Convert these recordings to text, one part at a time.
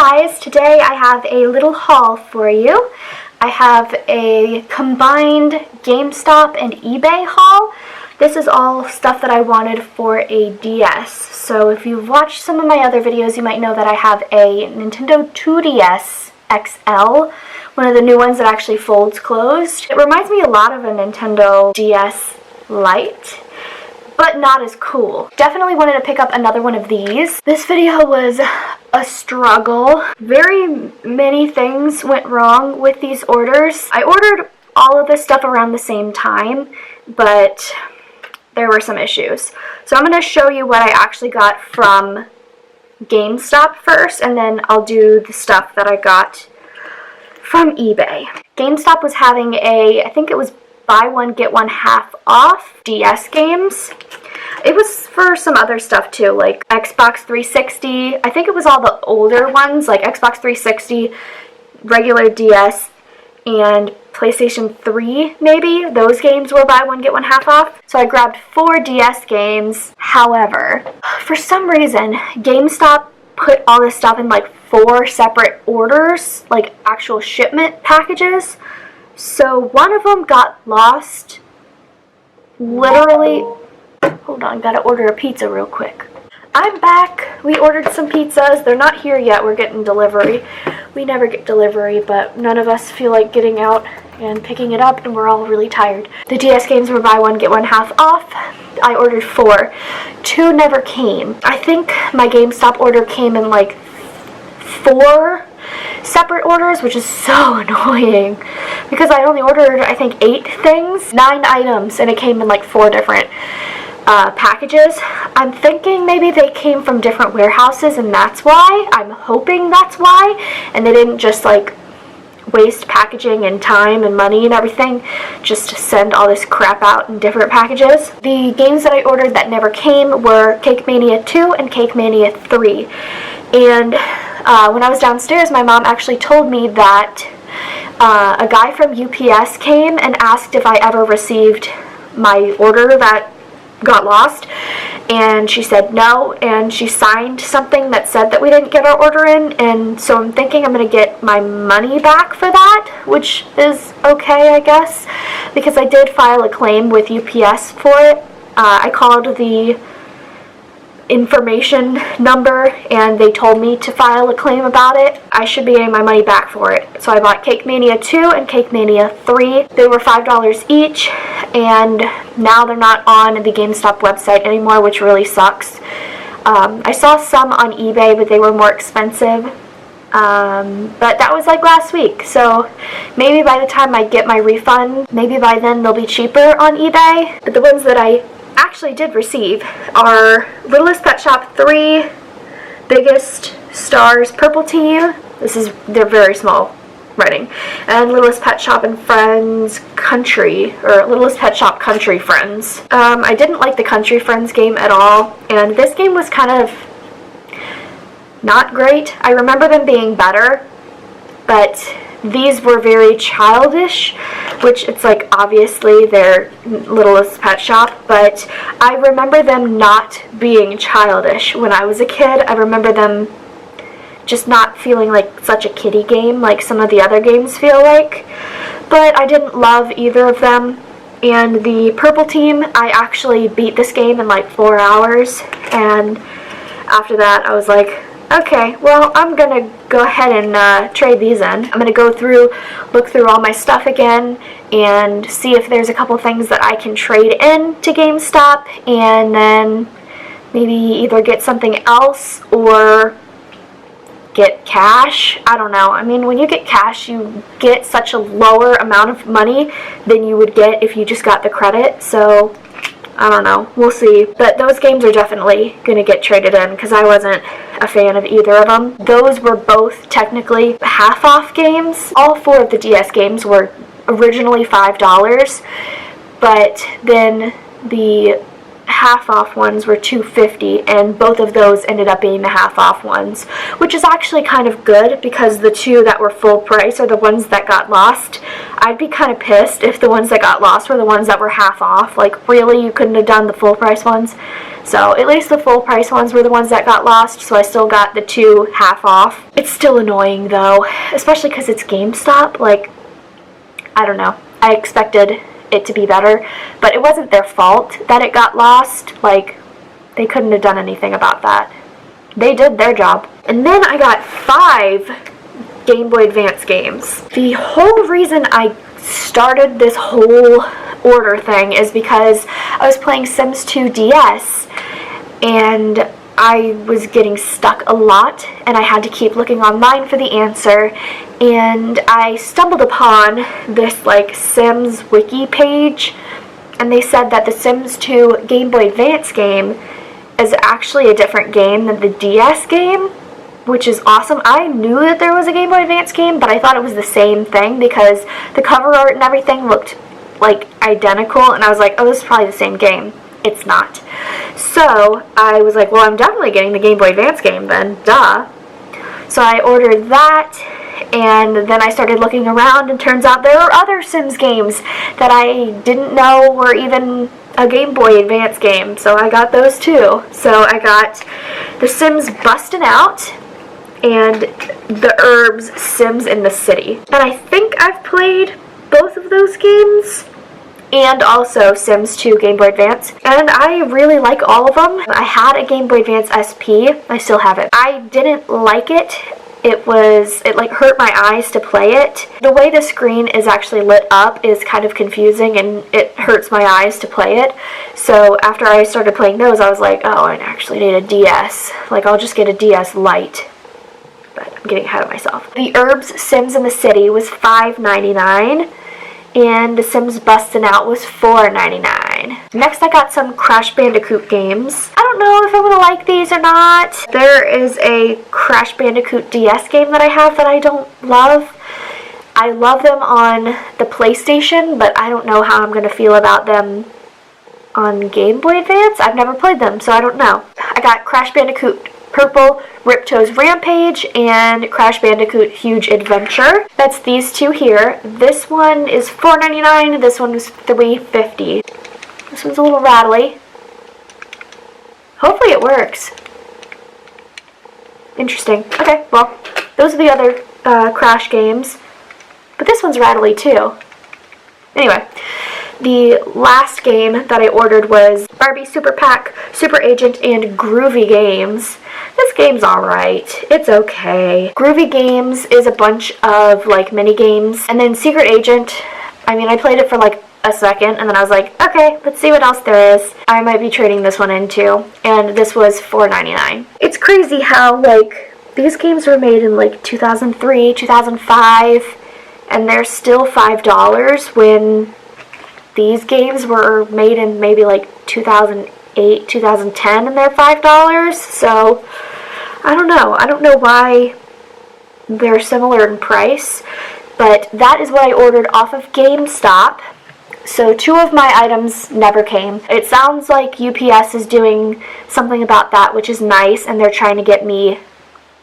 guys, today I have a little haul for you. I have a combined GameStop and eBay haul. This is all stuff that I wanted for a DS. So if you've watched some of my other videos, you might know that I have a Nintendo 2DS XL, one of the new ones that actually folds closed. It reminds me a lot of a Nintendo DS Lite, but not as cool. Definitely wanted to pick up another one of these. This video was a struggle. Very many things went wrong with these orders. I ordered all of this stuff around the same time, but there were some issues. So I'm going to show you what I actually got from GameStop first, and then I'll do the stuff that I got from eBay. GameStop was having I think it was buy one get one half off DS games. It was for some other stuff too, like Xbox 360. I think it was all the older ones, like Xbox 360, regular DS, and PlayStation 3 maybe. Those games were buy one get one half off. So I grabbed 4 DS games. However, for some reason, GameStop put all this stuff in like 4 separate orders, like actual shipment packages. So one of them got lost, literally. Hold on, gotta order a pizza real quick. I'm back. We ordered some pizzas. They're not here yet. We're getting delivery. We never get delivery, but none of us feel like getting out and picking it up, and we're all really tired. The DS games were buy one get one half off. I ordered 4. 2 never came. I think my GameStop order came in like 4 separate orders, which is so annoying because I only ordered, I think, 8 things, 9 items, and it came in like 4 different packages. I'm thinking maybe they came from different warehouses and that's why. I'm hoping that's why, and they didn't just like waste packaging and time and money and everything just to send all this crap out in different packages. The games that I ordered that never came were Cake Mania 2 and Cake Mania 3. And when I was downstairs, my mom actually told me that a guy from UPS came and asked if I ever received my order that got lost, and she said no, and she signed something that said that we didn't get our order in, and so I'm thinking I'm going to get my money back for that, which is okay, I guess, because I did file a claim with UPS for it. I called the information number and they told me to file a claim about it. I should be getting my money back for it. So I bought Cake Mania 2 and Cake Mania 3. They were $5 each, and now they're not on the GameStop website anymore, which really sucks. I saw some on eBay, but they were more expensive. But that was like last week, so maybe by the time I get my refund, maybe by then they'll be cheaper on eBay. But the ones that I actually did receive are Littlest Pet Shop 3, Biggest Stars Purple Team. They're very small writing. And Littlest Pet Shop and Friends Country, or Littlest Pet Shop Country Friends. I didn't like the Country Friends game at all, and this game was kind of not great. I remember them being better, but these were very childish, which it's like obviously they're Littlest Pet Shop, but I remember them not being childish when I was a kid. I remember them just not feeling like such a kiddie game like some of the other games feel like, but I didn't love either of them. And the Purple Team, I actually beat this game in like 4 hours, and after that I was like, okay, well, I'm gonna go ahead and trade these in. I'm gonna look through all my stuff again and see if there's a couple things that I can trade in to GameStop, and then maybe either get something else or get cash. I don't know. I mean, when you get cash, you get such a lower amount of money than you would get if you just got the credit, so I don't know. We'll see. But those games are definitely going to get traded in because I wasn't a fan of either of them. Those were both technically half-off games. All 4 of the DS games were originally $5, but then the half-off ones were $2.50, and both of those ended up being the half-off ones, which is actually kind of good because the 2 that were full price are the ones that got lost. I'd be kind of pissed if the ones that got lost were the ones that were half off. Like, really, you couldn't have done the full price ones? So at least the full price ones were the ones that got lost, so I still got the 2 half off. It's still annoying though, especially because it's GameStop. Like, I don't know. I expected it to be better, but it wasn't their fault that it got lost. Like, they couldn't have done anything about that. They did their job. And then I got 5 Game Boy Advance games. The whole reason I started this whole order thing is because I was playing Sims 2 DS and I was getting stuck a lot and I had to keep looking online for the answer, and I stumbled upon this like Sims wiki page, and they said that the Sims 2 Game Boy Advance game is actually a different game than the DS game, which is awesome. I knew that there was a Game Boy Advance game, but I thought it was the same thing because the cover art and everything looked like identical, and I was like, oh, this is probably the same game. It's not. So I was like, well, I'm definitely getting the Game Boy Advance game then, duh. So I ordered that, and then I started looking around, and turns out there were other Sims games that I didn't know were even a Game Boy Advance game, so I got those too. So I got The Sims Bustin' Out and The Herbs Sims in the City. And I think I've played both of those games, and also Sims 2 Game Boy Advance, and I really like all of them. I had a Game Boy Advance SP, I still have it. I didn't like it. It like hurt my eyes to play it. The way the screen is actually lit up is kind of confusing, and it hurts my eyes to play it. So after I started playing those, I was like, oh, I actually need a DS. Like, I'll just get a DS Lite. But I'm getting ahead of myself. The Herbs Sims in the City was $5.99. And The Sims Bustin' Out was $4.99. Next, I got some Crash Bandicoot games. I don't know if I'm going to like these or not. There is a Crash Bandicoot DS game that I have that I don't love. I love them on the PlayStation, but I don't know how I'm going to feel about them on Game Boy Advance. I've never played them, so I don't know. I got Crash Bandicoot Purple, Ripto's Rampage, and Crash Bandicoot Huge Adventure. That's these two here. This one is $4.99, this one was $3.50. This one's a little rattly. Hopefully it works. Interesting. Okay, well, those are the other Crash games. But this one's rattly too. Anyway, the last game that I ordered was Barbie Super Pack, Super Agent, and Groovy Games. This game's alright. It's okay. Groovy Games is a bunch of like mini games, and then Secret Agent, I mean, I played it for like a second, and then I was like, okay, let's see what else there is. I might be trading this one in too, and this was $4.99. It's crazy how like these games were made in like 2003, 2005, and they're still $5 when these games were made in maybe like 2008, 2010, and they're $5. So I don't know. I don't know why they're similar in price, but that is what I ordered off of Gamestop. So 2 of my items never came. It sounds like UPS is doing something about that, which is nice, and they're trying to get me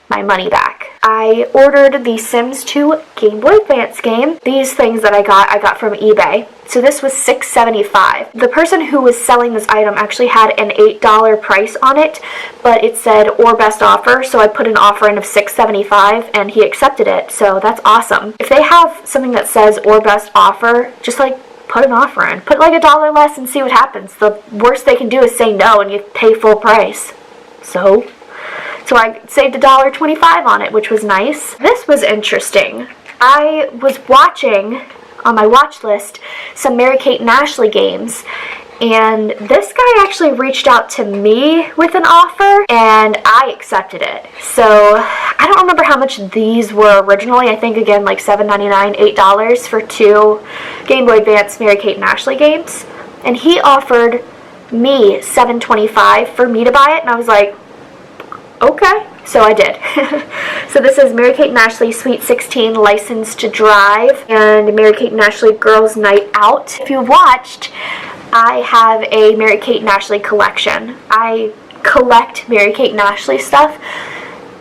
my money back. I ordered the Sims 2 Game Boy Advance game. These things that I got from eBay. So this was $6.75. The person who was selling this item actually had an $8 price on it, but it said or best offer, so I put an offer in of $6.75 and he accepted it, so that's awesome. If they have something that says or best offer, just like put an offer in. Put like $1 less and see what happens. The worst they can do is say no and you pay full price. So I saved $1.25 on it, which was nice. This was interesting. I was watching, on my watch list, some Mary-Kate and Ashley games, and this guy actually reached out to me with an offer, and I accepted it. So, I don't remember how much these were originally. I think, again, like $7.99, $8 for 2 Game Boy Advance Mary-Kate and Ashley games. And he offered me $7.25 for me to buy it, and I was like, okay, so I did. So this is Mary-Kate and Ashley Sweet 16 License to Drive and Mary-Kate and Ashley Girls Night Out. If you watched, I have a Mary-Kate and Ashley collection. I collect Mary-Kate and Ashley stuff.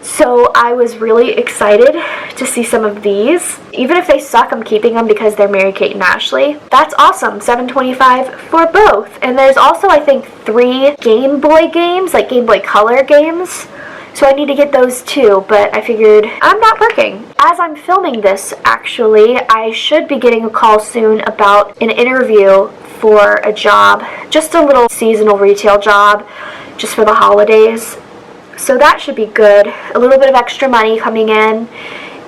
So I was really excited to see some of these. Even if they suck, I'm keeping them because they're Mary-Kate and Ashley. That's awesome, $7.25 for both. And there's also, I think, 3 Game Boy games, like Game Boy Color games. So I need to get those too, but I figured I'm not working. As I'm filming this, actually, I should be getting a call soon about an interview for a job, just a little seasonal retail job, just for the holidays. So that should be good. A little bit of extra money coming in,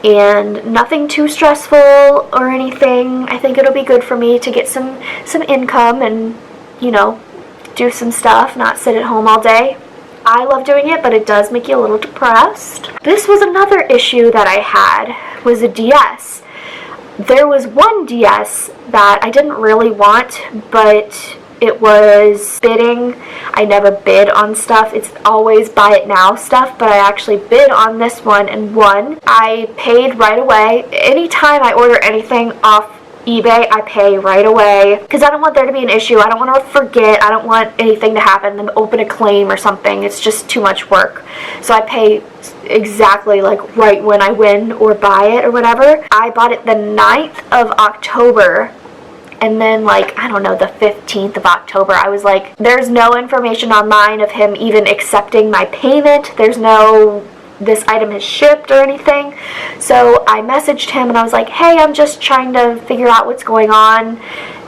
and nothing too stressful or anything. I think it'll be good for me to get some income and, you know, do some stuff, not sit at home all day. I love doing it, but it does make you a little depressed. This was another issue that I had, was a DS. There was one DS that I didn't really want, but it was bidding. I never bid on stuff. It's always buy it now stuff, but I actually bid on this one and won. I paid right away. Anytime I order anything off eBay, I pay right away because I don't want there to be an issue. I don't want to forget. I don't want anything to happen, then open a claim or something. It's just too much work. So I pay exactly like right when I win or buy it or whatever. I bought it the 9th of October. And then, like, I don't know, the 15th of October, I was like, there's no information online of him even accepting my payment. There's no, this item is shipped or anything. So I messaged him and I was like, hey, I'm just trying to figure out what's going on.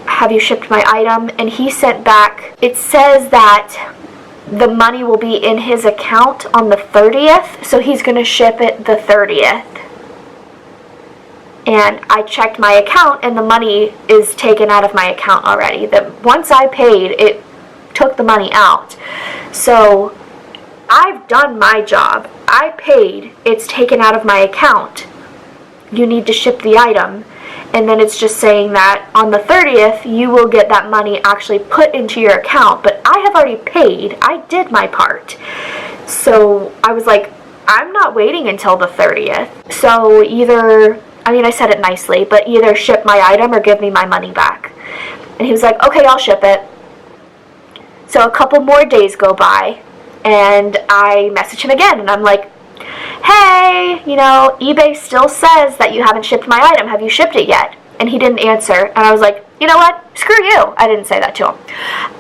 Have you shipped my item? And he sent back, it says that the money will be in his account on the 30th. So he's going to ship it the 30th. And I checked my account and the money is taken out of my account already. Once I paid, it took the money out. So I've done my job. I paid, it's taken out of my account. You need to ship the item. And then it's just saying that on the 30th, you will get that money actually put into your account. But I have already paid. I did my part. So I was like, I'm not waiting until the 30th. So either, I mean, I said it nicely, but either ship my item or give me my money back. And he was like, okay, I'll ship it. So a couple more days go by, and I message him again, and I'm like, hey, you know, eBay still says that you haven't shipped my item. Have you shipped it yet? And he didn't answer, and I was like, you know what? Screw you. I didn't say that to him.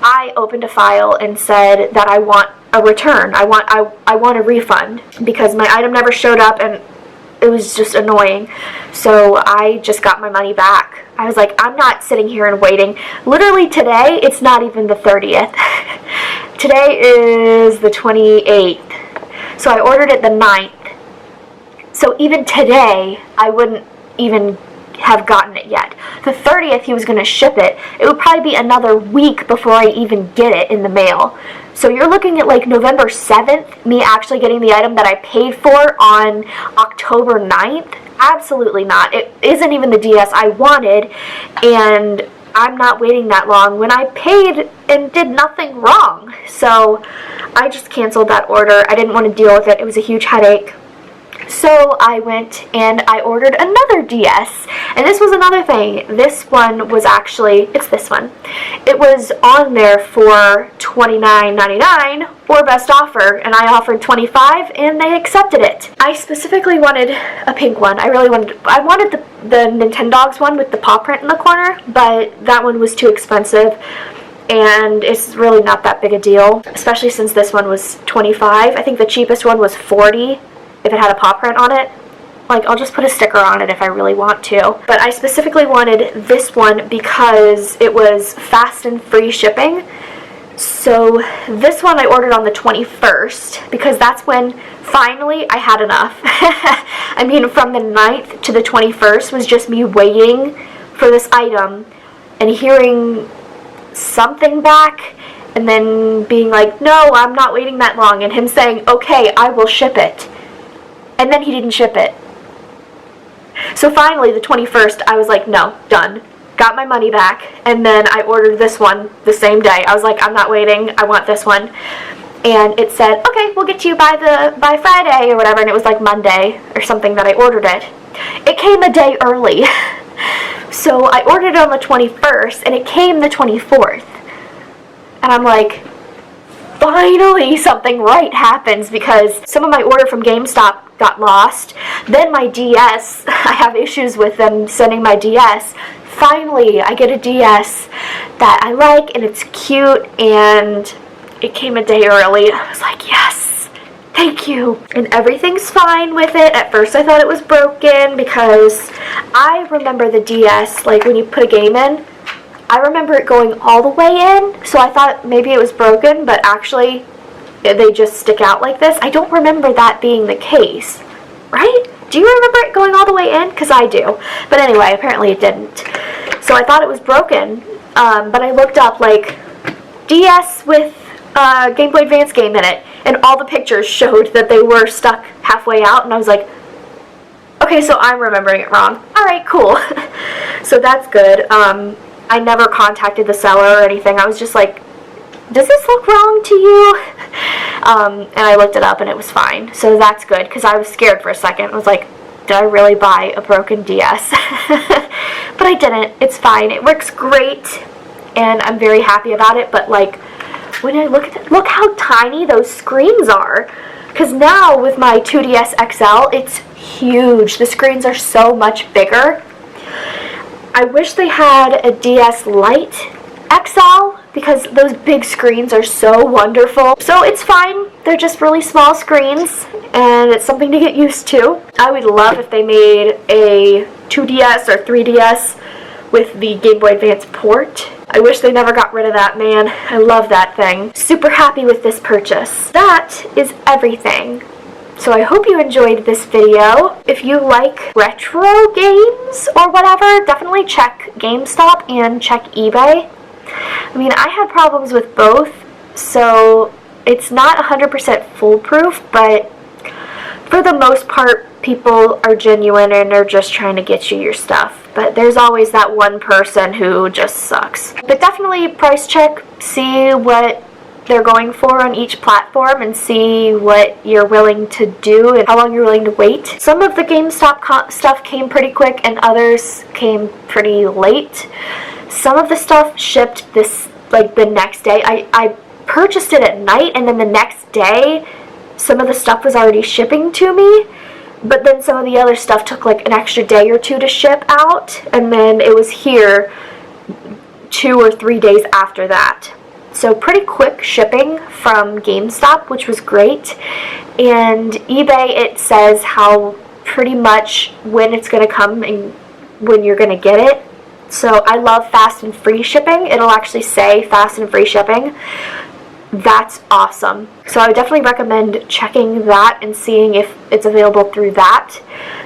I opened a file and said that I want a return. I want a refund because my item never showed up, and it was just annoying. So I just got my money back. I was like, I'm not sitting here and waiting. Literally today, it's not even the 30th. Today is the 28th. So I ordered it the 9th. So even today, I wouldn't even have gotten it yet. The 30th, he was going to ship it. It would probably be another week before I even get it in the mail. So you're looking at like November 7th, me actually getting the item that I paid for on October 9th? Absolutely not. It isn't even the DS I wanted, and I'm not waiting that long when I paid and did nothing wrong. So I just canceled that order. I didn't want to deal with it. It was a huge headache. So I went and I ordered another DS, and this was another thing. This one was actually, it's this one. It was on there for $29.99 or best offer, and I offered $25 and they accepted it. I specifically wanted a pink one. I wanted the Nintendogs one with the paw print in the corner, but that one was too expensive. And it's really not that big a deal, especially since this one was $25. I think the cheapest one was $40. If it had a paw print on it. Like, I'll just put a sticker on it if I really want to. But I specifically wanted this one because it was fast and free shipping. So this one I ordered on the 21st because that's when finally I had enough. I mean, from the 9th to the 21st was just me waiting for this item and hearing something back and then being like, no, I'm not waiting that long, and him saying, okay, I will ship it. And then he didn't ship it. So finally, the 21st, I was like, no, done. Got my money back, and then I ordered this one the same day. I was like, I'm not waiting, I want this one. And it said, okay, we'll get to you by Friday or whatever, and it was like Monday or something that I ordered it. It came a day early. So I ordered it on the 21st, and it came the 24th. And I'm like, finally something right happens, because some of my order from GameStop got lost. Then my DS, I have issues with them sending my DS. Finally, I get a DS that I like and it's cute, and it came a day early. I was like, yes, thank you. And everything's fine with it. At first I thought it was broken because I remember the DS, like when you put a game in, I remember it going all the way in, so I thought maybe it was broken, but actually they just stick out like this. I don't remember that being the case, right? Do you remember it going all the way in? Because I do. But anyway, apparently it didn't. So I thought it was broken, but I looked up, like, DS with Game Boy Advance game in it, and all the pictures showed that they were stuck halfway out, and I was like, okay, so I'm remembering it wrong. Alright, cool. So that's good. I never contacted the seller or anything. I was just like, does this look wrong to you? And I looked it up and it was fine. So that's good, because I was scared for a second. I was like, did I really buy a broken DS? But I didn't. It's fine. It works great, and I'm very happy about it. But like, when I look at it, look how tiny those screens are. Because now with my 2DS XL, it's huge. The screens are so much bigger. I wish they had a DS Lite XL, because those big screens are so wonderful. So it's fine. They're just really small screens, and it's something to get used to. I would love if they made a 2DS or 3DS with the Game Boy Advance port. I wish they never got rid of that, man. I love that thing. Super happy with this purchase. That is everything. So I hope you enjoyed this video. If you like retro games or whatever, definitely check GameStop and check eBay. I mean, I had problems with both, so it's not 100% foolproof, but for the most part, people are genuine and are just trying to get you your stuff. But there's always that one person who just sucks. But definitely price check, see what they're going for on each platform, and see what you're willing to do and how long you're willing to wait. Some of the GameStop stuff came pretty quick and others came pretty late. Some of the stuff shipped the next day. I purchased it at night, and then the next day some of the stuff was already shipping to me, but then some of the other stuff took like an extra day or two to ship out, and then it was here 2 or 3 days after that. So pretty quick shipping from GameStop, which was great. And eBay, it says how pretty much when it's going to come and when you're going to get it. So I love fast and free shipping. It'll actually say fast and free shipping. That's awesome. So I would definitely recommend checking that and seeing if it's available through that,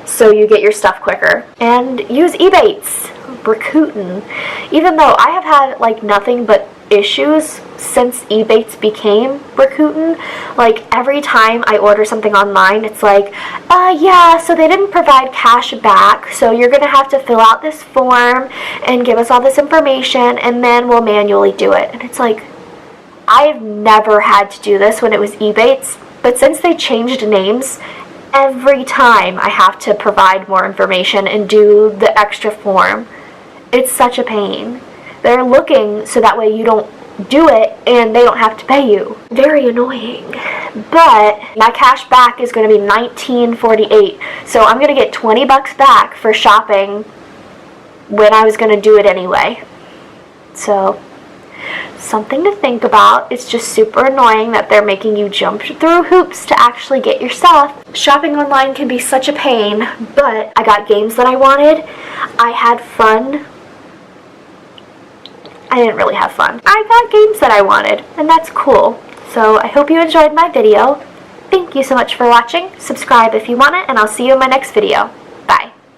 so you get your stuff quicker. And use Ebates, Rakuten. Even though I have had like nothing but issues since Ebates became Rakuten, like every time I order something online, it's like, yeah, so they didn't provide cash back, so you're gonna have to fill out this form and give us all this information, and then we'll manually do it. And it's like, I've never had to do this when it was Ebates, but since they changed names, every time I have to provide more information and do the extra form. It's such a pain. They're looking so that way you don't do it and they don't have to pay you. Very annoying. But my cash back is going to be $19.48, so I'm going to get 20 bucks back for shopping when I was going to do it anyway. So something to think about. It's just super annoying that they're making you jump through hoops to actually get your stuff. Shopping online can be such a pain, but I got games that I wanted. I had fun. I didn't really have fun. I got games that I wanted, and that's cool. So I hope you enjoyed my video. Thank you so much for watching. Subscribe if you want it, and I'll see you in my next video. Bye.